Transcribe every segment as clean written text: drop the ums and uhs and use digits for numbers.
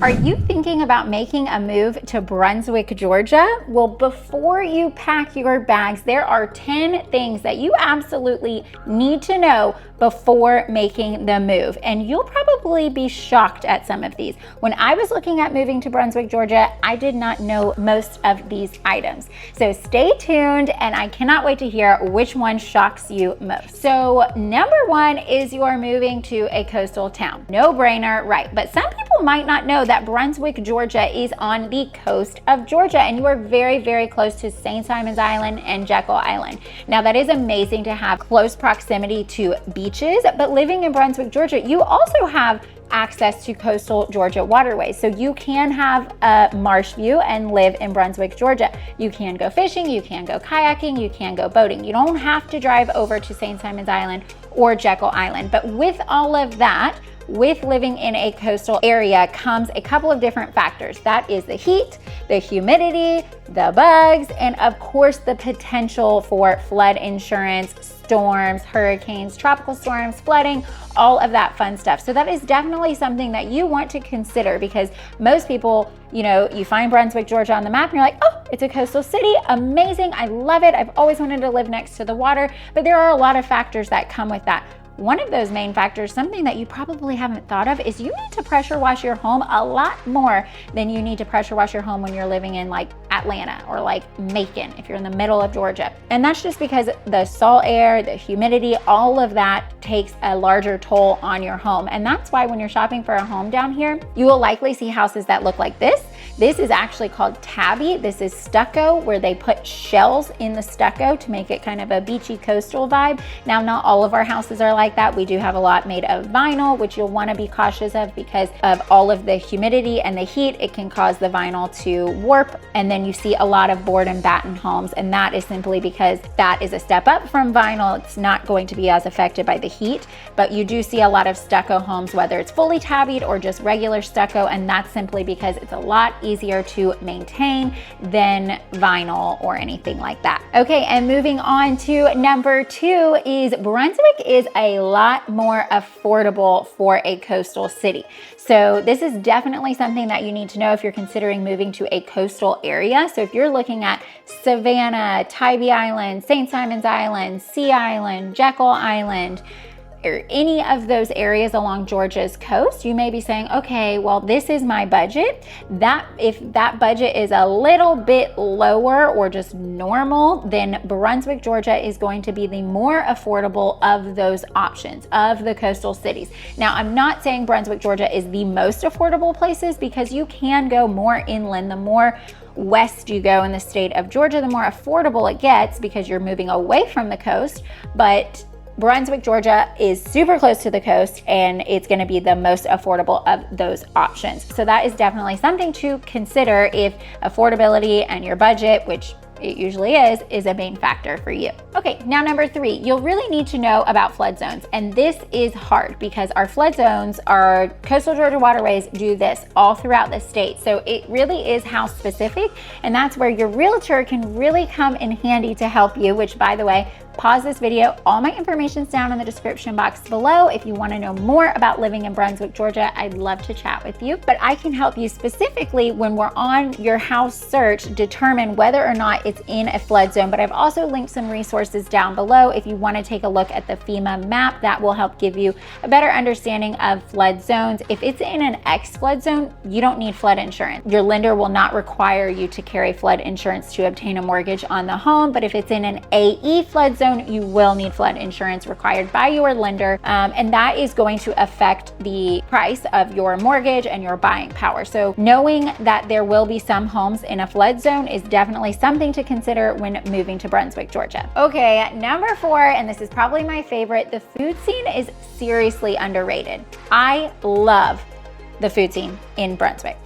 Are you thinking about making a move to Brunswick, Georgia? Well, before you pack your bags, there are 10 things that you absolutely need to know before making the move. And you'll probably be shocked at some of these. When I was looking at moving to Brunswick, Georgia, I did not know most of these items. So stay tuned, and I cannot wait to hear which one shocks you most. So number one is you're moving to a coastal town. No brainer, right? But some people might not know that Brunswick, Georgia is on the coast of Georgia, and you are very, very close to St. Simon's Island and Jekyll Island. Now that is amazing to have close proximity to beaches, but living in Brunswick, Georgia, you also have access to coastal Georgia waterways. So you can have a marsh view and live in Brunswick, Georgia. You can go fishing, you can go kayaking, you can go boating. You don't have to drive over to St. Simon's Island or Jekyll Island. But with all of that, with living in a coastal area comes a couple of different factors. That is the heat, the humidity, the bugs, and of course the potential for flood insurance, storms, hurricanes, tropical storms, flooding, all of that fun stuff. So that is definitely something that you want to consider, because most people, you find Brunswick, Georgia on the map and you're like, oh, it's a coastal city, amazing, I love it, I've always wanted to live next to the water. But there are a lot of factors that come with that. One of those main factors, something that you probably haven't thought of, is you need to pressure wash your home a lot more than you need to pressure wash your home when you're living in like Atlanta or like Macon, if you're in the middle of Georgia. And that's just because the salt air, the humidity, all of that takes a larger toll on your home. And that's why when you're shopping for a home down here, you will likely see houses that look like this. This is actually called tabby. This is stucco, where they put shells in the stucco to make it kind of a beachy coastal vibe. Now, not all of our houses are like that. We do have a lot made of vinyl, which you'll want to be cautious of because of all of the humidity and the heat. It can cause the vinyl to warp, and then you see a lot of board and batten homes, and that is simply because that is a step up from vinyl. It's not going to be as affected by the heat, but you do see a lot of stucco homes, whether it's fully tabbied or just regular stucco, and that's simply because it's a lot easier to maintain than vinyl or anything like that. Okay, and moving on to number two is Brunswick is a lot more affordable for a coastal city. So this is definitely something that you need to know if you're considering moving to a coastal area. So if you're looking at Savannah, Tybee Island, St. Simon's Island, Sea Island, Jekyll Island, or any of those areas along Georgia's coast, you may be saying, okay, well, this is my budget. If that budget is a little bit lower or just normal, then Brunswick, Georgia is going to be the more affordable of those options of the coastal cities. Now, I'm not saying Brunswick, Georgia is the most affordable places, because you can go more inland. The more west you go in the state of Georgia, the more affordable it gets because you're moving away from the coast. But Brunswick, Georgia is super close to the coast, and it's going to be the most affordable of those options. So that is definitely something to consider if affordability and your budget, which it usually is a main factor for you. Okay, now number three, you'll really need to know about flood zones. And this is hard because our flood zones, our coastal Georgia waterways do this all throughout the state. So it really is house specific, and that's where your realtor can really come in handy to help you, which, by the way, pause this video. All my information's down in the description box below. If you want to know more about living in Brunswick, Georgia, I'd love to chat with you. But I can help you specifically when we're on your house search, determine whether or not it's in a flood zone. But I've also linked some resources down below if you want to take a look at the FEMA map. That will help give you a better understanding of flood zones. If it's in an X flood zone, you don't need flood insurance. Your lender will not require you to carry flood insurance to obtain a mortgage on the home. But if it's in an AE flood zone, you will need flood insurance required by your lender, and that is going to affect the price of your mortgage and your buying power. So knowing that there will be some homes in a flood zone is definitely something to consider when moving to Brunswick, Georgia. Okay, number four, and this is probably my favorite, the food scene is seriously underrated. I love the food scene in Brunswick.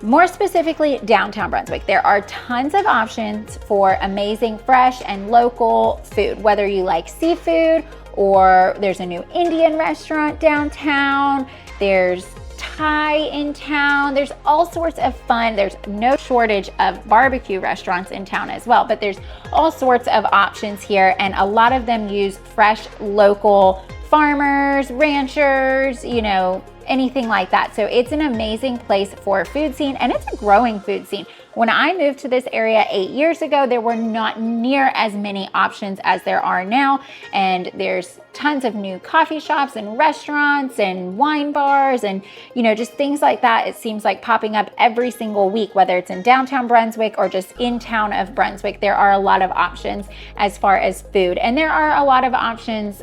More specifically, downtown Brunswick. There are tons of options for amazing fresh and local food, whether you like seafood or there's a new Indian restaurant downtown, there's Thai in town, there's all sorts of fun. There's no shortage of barbecue restaurants in town as well, but there's all sorts of options here, and a lot of them use fresh local farmers, ranchers, you know, anything like that. So it's an amazing place for food scene, and it's a growing food scene. When I moved to this area 8 years ago, there were not near as many options as there are now. And there's tons of new coffee shops and restaurants and wine bars and, you know, just things like that. It seems like popping up every single week, whether it's in downtown Brunswick or just in town of Brunswick. There are a lot of options as far as food. And there are a lot of options,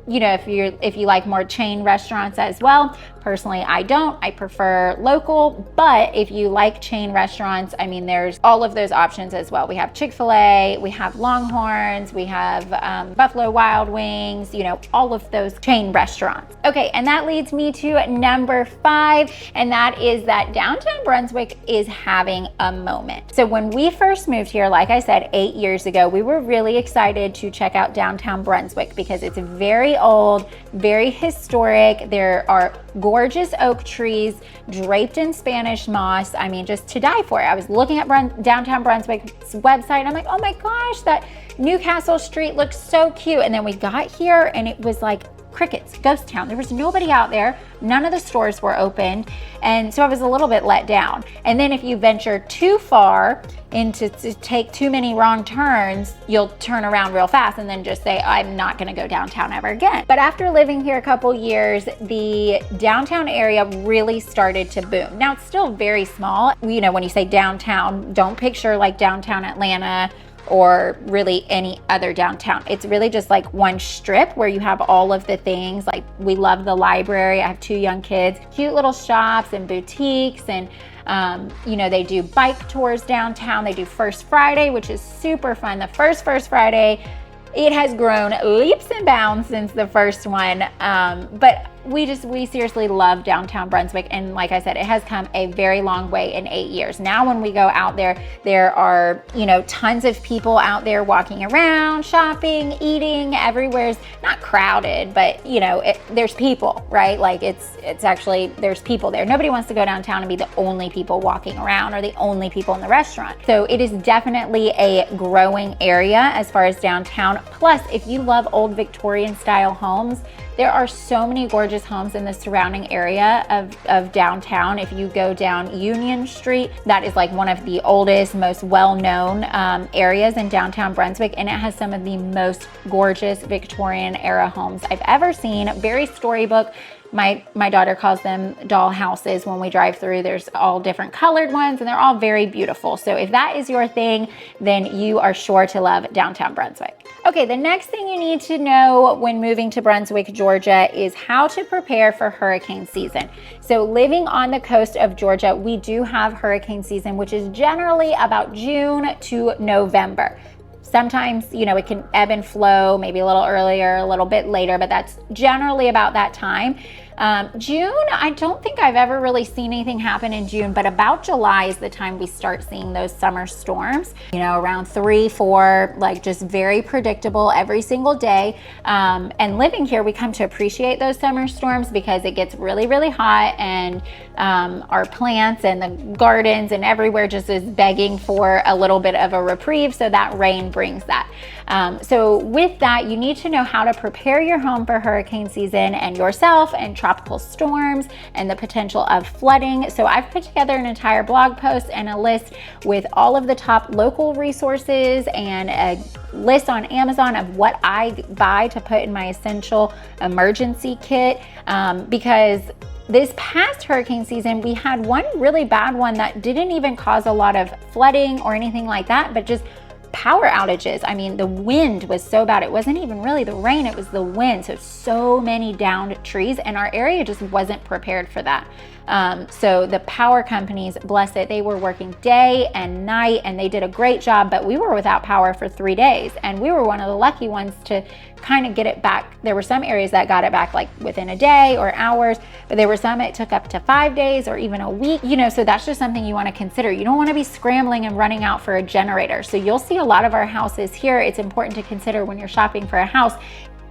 you know, if you like more chain restaurants as well. Personally, I don't. I prefer local, but if you like chain restaurants, I mean, there's all of those options as well. We have Chick-fil-A, we have Longhorns, we have Buffalo Wild Wings, you know, all of those chain restaurants. Okay, and that leads me to number 5, and that is that downtown Brunswick is having a moment. So when we first moved here, like I said, 8 years ago, we were really excited to check out downtown Brunswick because it's very old, very historic. There are gorgeous oak trees draped in Spanish moss. I mean, just to die for it. I was looking at downtown Brunswick's website. I'm like, oh my gosh, that Newcastle Street looks so cute. And then we got here and it was like crickets, ghost town. There was nobody out there. None of the stores were open. And so I was a little bit let down. And then if you venture too far into to take too many wrong turns, you'll turn around real fast and then just say, I'm not gonna go downtown ever again. But after living here a couple years, the downtown area really started to boom. Now it's still very small. You know, when you say downtown, don't picture like downtown Atlanta or really any other downtown. It's really just like one strip where you have all of the things. Like, we love the library. I have 2 young kids, cute little shops and boutiques, and you know, they do bike tours downtown. They do First Friday, which is super fun. The first Friday, it has grown leaps and bounds since the first one. But we seriously love downtown Brunswick. And like I said, it has come a very long way in 8 years. Now when we go out there, there are, you know, tons of people out there walking around, shopping, eating. Everywhere's not crowded, but you know, there's people, right? Like it's actually, there's people there. Nobody wants to go downtown and be the only people walking around or the only people in the restaurant. So it is definitely a growing area as far as downtown. Plus, if you love old Victorian style homes, there are so many gorgeous homes in the surrounding area of downtown. If you go down Union Street, that is like one of the oldest, most well-known areas in downtown Brunswick, and it has some of the most gorgeous Victorian era homes I've ever seen. Very storybook. My daughter calls them doll houses when we drive through. There's all different colored ones and they're all very beautiful. So if that is your thing, then you are sure to love downtown Brunswick. Okay, the next thing you need to know when moving to Brunswick, Georgia is how to prepare for hurricane season. So living on the coast of Georgia, we do have hurricane season, which is generally about June to November. Sometimes, you know, it can ebb and flow, maybe a little earlier, a little bit later, but that's generally about that time. June, I don't think I've ever really seen anything happen in June, but about July is the time we start seeing those summer storms, you know, around 3, 4, like just very predictable every single day. And living here, we come to appreciate those summer storms because it gets really, really hot, and our plants and the gardens and everywhere just is begging for a little bit of a reprieve. So that rain brings that. So with that, you need to know how to prepare your home for hurricane season and yourself and tropical storms and the potential of flooding. So I've put together an entire blog post and a list with all of the top local resources and a list on Amazon of what I buy to put in my essential emergency kit, because this past hurricane season, we had one really bad one that didn't even cause a lot of flooding or anything like that, but just power outages. I mean, the wind was so bad. It wasn't even really the rain, it was the wind. So many downed trees, and our area just wasn't prepared for that. So the power companies, bless it, they were working day and night and they did a great job, but we were without power for 3 days, and we were one of the lucky ones to kind of get it back. There were some areas that got it back like within a day or hours, but there were some it took up to 5 days or even a week, you know, so that's just something you want to consider. You don't want to be scrambling and running out for a generator. So you'll see a lot of our houses here. It's important to consider when you're shopping for a house,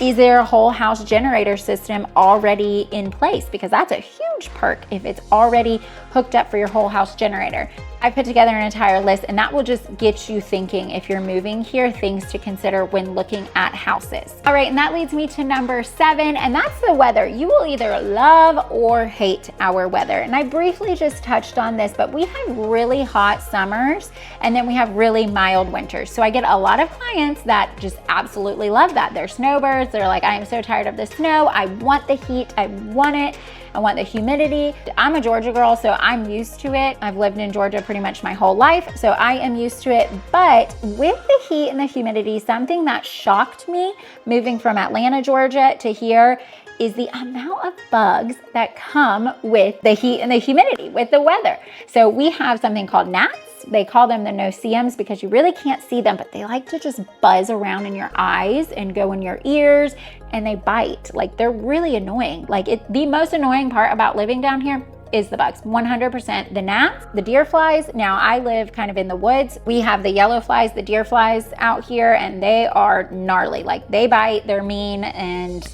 is there a whole house generator system already in place? Because that's a huge perk if it's already hooked up for your whole house generator. I put together an entire list, and that will just get you thinking if you're moving here, things to consider when looking at houses. All right, and that leads me to number 7, and that's the weather. You will either love or hate our weather. And I briefly just touched on this, but we have really hot summers and then we have really mild winters. So I get a lot of clients that just absolutely love that. They're snowbirds. They're like, I am so tired of the snow. I want the heat. I want it. I want the humidity. I'm a Georgia girl, so I'm used to it. I've lived in Georgia pretty much my whole life, so I am used to it. But with the heat and the humidity, something that shocked me moving from Atlanta, Georgia to here is the amount of bugs that come with the heat and the humidity, with the weather. So we have something called gnats. They call them the no-see-ums because you really can't see them, but they like to just buzz around in your eyes and go in your ears, and they bite. Like, they're really annoying. Like, the most annoying part about living down here is the bugs, 100%. The gnats, the deer flies. Now, I live kind of in the woods. We have the yellow flies, the deer flies out here, and they are gnarly. Like, they bite, they're mean, and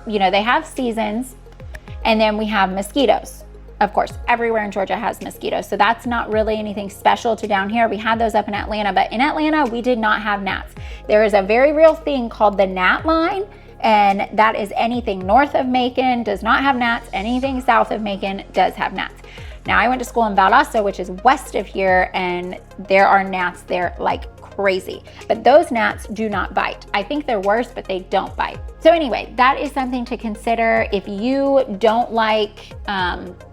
you know, they have seasons. And then we have mosquitoes. Of course, everywhere in Georgia has mosquitoes, so that's not really anything special to down here. We had those up in Atlanta, but in Atlanta, we did not have gnats. There is a very real thing called the gnat line, and that is anything north of Macon does not have gnats. Anything south of Macon does have gnats. Now, I went to school in Valdosta, which is west of here, and there are gnats there like crazy, but those gnats do not bite. I think they're worse, but they don't bite. So anyway, that is something to consider. If you don't like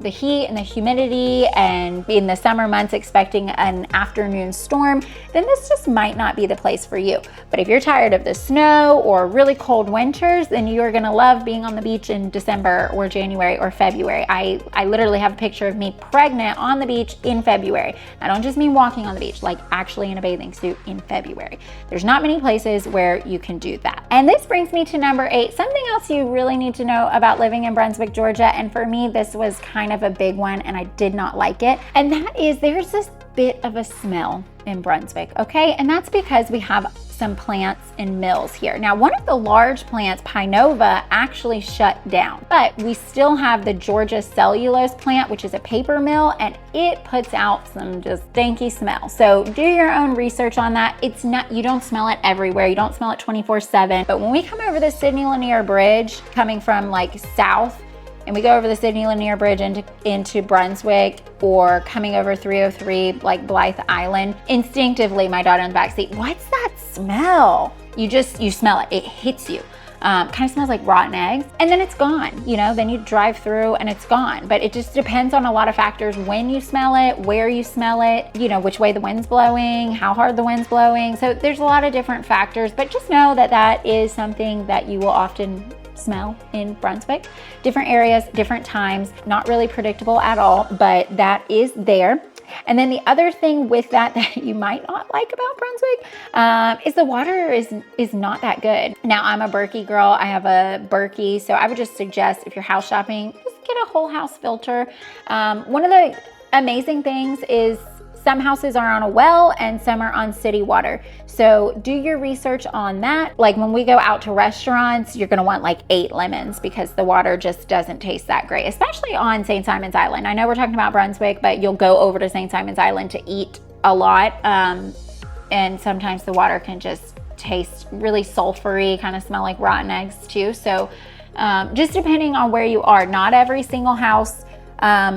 the heat and the humidity, and in the summer months expecting an afternoon storm, then this just might not be the place for you. But if you're tired of the snow or really cold winters, then you're gonna love being on the beach in December or January or February. I literally have a picture of me pregnant on the beach in February. I don't just mean walking on the beach, like actually in a bathing suit in February. There's not many places where you can do that. And this brings me to number 8, something else you really need to know about living in Brunswick, Georgia. And for me, this was kind of a big one, and I did not like it. And that is, there's this bit of a smell in Brunswick, okay? And that's because we have some plants and mills here. Now, one of the large plants, Pinova, actually shut down, but we still have the Georgia cellulose plant, which is a paper mill, and it puts out some just stinky smell. So do your own research on that. It's not, you don't smell it everywhere. You don't smell it 24/7. But when we come over the Sidney Lanier Bridge, coming from like south, and we go over the Sidney Lanier Bridge into Brunswick, or coming over 303 like Blythe Island, instinctively my daughter in the back seat, what's that smell? You smell it, it hits you. Kind of smells like rotten eggs, and then it's gone. You know, then you drive through and it's gone. But it just depends on a lot of factors: when you smell it, where you smell it, you know, which way the wind's blowing, how hard the wind's blowing. So there's a lot of different factors, but just know that that is something that you will often smell in Brunswick. Different areas, different times, not really predictable at all, but that is there. And then the other thing with that you might not like about Brunswick is the water is not that good. Now, I'm a Berkey girl. I have a Berkey, so I would just suggest, if you're house shopping, just get a whole house filter. One of the amazing things is some houses are on a well and some are on city water. So do your research on that. Like when we go out to restaurants, you're gonna want like 8 lemons because the water just doesn't taste that great, especially on St. Simon's Island. I know we're talking about Brunswick, but you'll go over to St. Simon's Island to eat a lot. And sometimes the water can just taste really sulfury, kind of smell like rotten eggs too. So just depending on where you are, not every single house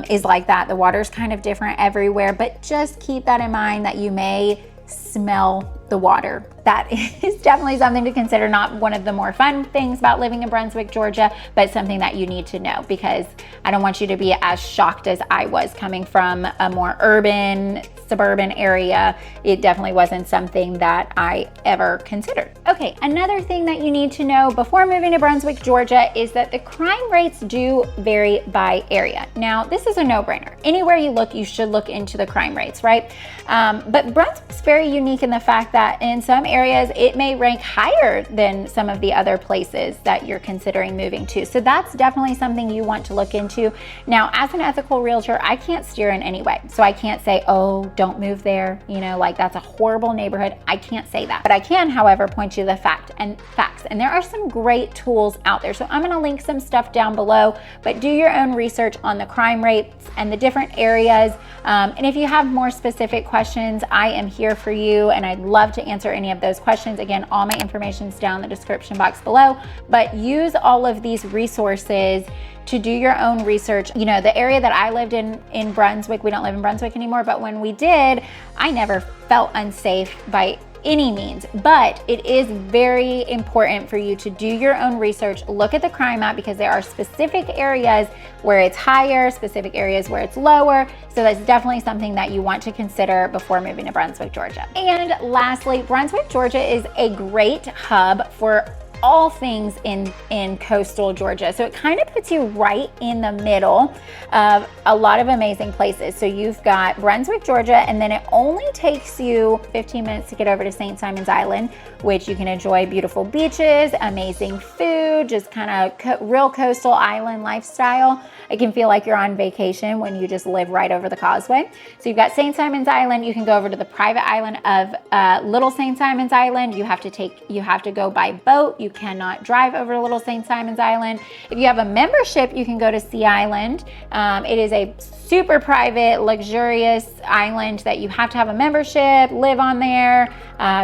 is like that. The water's kind of different everywhere, but just keep that in mind that you may smell the water. That is definitely something to consider. Not one of the more fun things about living in Brunswick, Georgia, but something that you need to know, because I don't want you to be as shocked as I was coming from a more urban, suburban area. It definitely wasn't something that I ever considered. Okay, another thing that you need to know before moving to Brunswick, Georgia is that the crime rates do vary by area. Now, this is a no-brainer. Anywhere you look, you should look into the crime rates, right? But Brunswick's very unique in the fact that that in some areas it may rank higher than some of the other places that you're considering moving to. So that's definitely something you want to look into. Now, as an ethical realtor, I can't steer in any way. So I can't say, oh, don't move there, you know, like that's a horrible neighborhood. I can't say that. But I can, however, point you to the facts. And there are some great tools out there. So I'm going to link some stuff down below, but do your own research on the crime rates and the different areas. And if you have more specific questions, I am here for you, and I'd love to answer any of those questions. Again, all my information is down in the description box below, but use all of these resources to do your own research. You know, the area that I lived in Brunswick, we don't live in Brunswick anymore, but when we did, I never felt unsafe by any means. But it is very important for you to do your own research, look at the crime map, because there are specific areas where it's higher, specific areas where it's lower. So that's definitely something that you want to consider before moving to Brunswick, Georgia. And lastly, Brunswick, Georgia is a great hub for all things in coastal Georgia. So it kind of puts you right in the middle of a lot of amazing places. So you've got Brunswick, Georgia, and then it only takes you 15 minutes to get over to St. Simon's Island, which you can enjoy beautiful beaches, amazing food, just kind of real coastal island lifestyle. It can feel like you're on vacation when you just live right over the causeway. So you've got St. Simon's Island. You can go over to the private island of Little St. Simon's Island. You have to go by boat. You cannot drive over to Little St. Simon's Island. If you have a membership, you can go to Sea Island. It is a super private, luxurious island that you have to have a membership, live on there,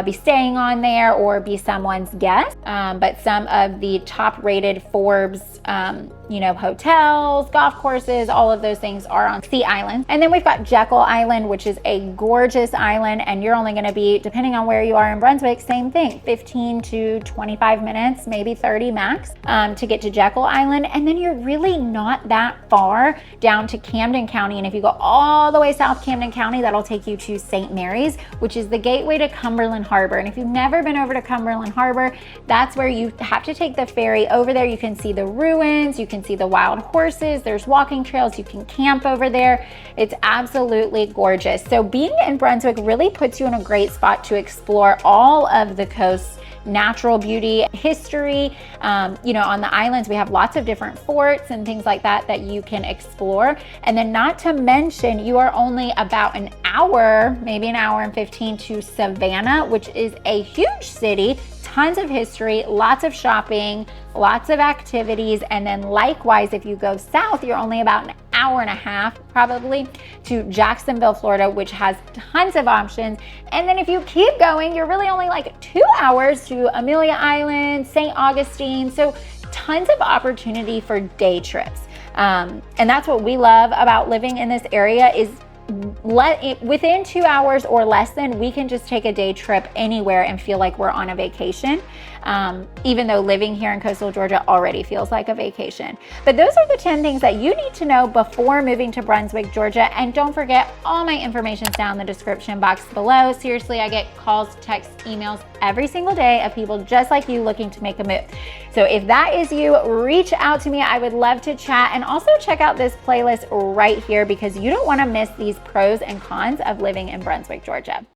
be staying on there, or be someone's guest. But some of the top rated Forbes hotels, golf courses, all of those things are on Sea Island. And then we've got Jekyll Island, which is a gorgeous island, and you're only gonna be, depending on where you are in Brunswick, same thing, 15 to 25 minutes, maybe 30 max, to get to Jekyll Island. And then you're really not that far down to Camden County. And if you go all the way south Camden County, that'll take you to St. Mary's, which is the gateway to Cumberland Harbor. And if you've never been over to Cumberland Harbor, that's where you have to take the ferry over there. You can see the ruins, you can see the wild horses, there's walking trails, you can camp over there. It's absolutely gorgeous. So being in Brunswick really puts you in a great spot to explore all of the coast's natural beauty, history. On the islands, we have lots of different forts and things like that you can explore. And then not to mention, you are only about an hour, maybe an hour and 15 to Savannah, which is a huge city, tons of history, lots of shopping, lots of activities. And then likewise, if you go south, you're only about an hour and a half probably to Jacksonville, Florida, which has tons of options. And then if you keep going, you're really only like 2 hours to Amelia Island, St. Augustine. So tons of opportunity for day trips. And that's what we love about living in this area is within 2 hours or less than, we can just take a day trip anywhere and feel like we're on a vacation, even though living here in coastal Georgia already feels like a vacation. But those are the 10 things that you need to know before moving to Brunswick, Georgia. And don't forget, all my information is down in the description box below. Seriously, I get calls, texts, emails every single day of people just like you looking to make a move. So if that is you, reach out to me. I would love to chat. And also check out this playlist right here, because you don't want to miss these pros and cons of living in Brunswick, Georgia.